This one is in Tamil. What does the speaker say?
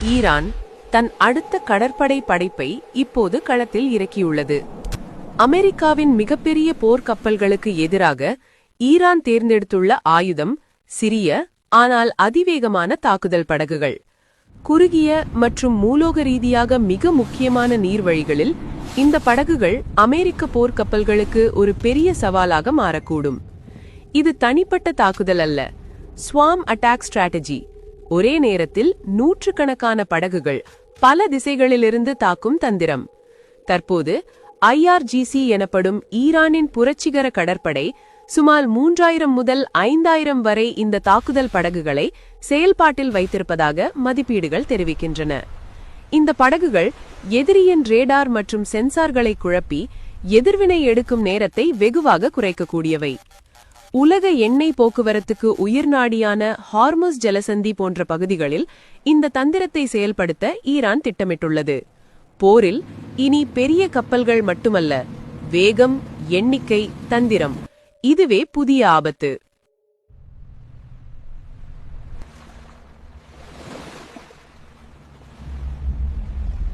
ஈரான் தன் அடுத்த கடற்படை படைப்பை இப்போது களத்தில் இறக்கியுள்ளது. அமெரிக்காவின் மிகப்பெரிய போர்க்கப்பல்களுக்கு எதிராக ஈரான் தேர்ந்தெடுத்துள்ள ஆயுதம் சிறிய ஆனால் அதிவேகமான தாக்குதல் படகுகள். குறுகிய மற்றும் மூலோக ரீதியாக மிக முக்கியமான நீர்வழிகளில் இந்த படகுகள் அமெரிக்க போர்க்கப்பல்களுக்கு ஒரு பெரிய சவாலாக மாறக்கூடும். இது தனிப்பட்ட தாக்குதல் அல்ல, ஸ்வாம் அட்டாக் ஸ்ட்ராட்டஜி. ஒரே நேரத்தில் நூற்றுக்கணக்கான படகுகள் பல திசைகளிலிருந்து தாக்கும் தந்திரம். தற்போது IRGC எனப்படும் ஈரானின் புரட்சிகர கடற்படை சுமார் 3000 முதல் 5000 வரை இந்த தாக்குதல் படகுகளை செயல்பாட்டில் வைத்திருப்பதாக மதிப்பீடுகள் தெரிவிக்கின்றன. இந்த படகுகள் எதிரியின் ரேடார் மற்றும் சென்சார்களை குழப்பி எதிர்வினை எடுக்கும் நேரத்தை வெகுவாக குறைக்கக்கூடியவை. உலக எண்ணெய் போக்குவரத்துக்கு உயிர்நாடியான ஹார்முஸ் ஜலசந்தி போன்ற பகுதிகளில் இந்த தந்திரத்தை செயல்படுத்த ஈரான் திட்டமிட்டுள்ளது. போரில் இனி பெரிய கப்பல்கள் மட்டுமல்ல, வேகம், எண்ணிக்கை, தந்திரம், இதுவே புதிய ஆபத்து.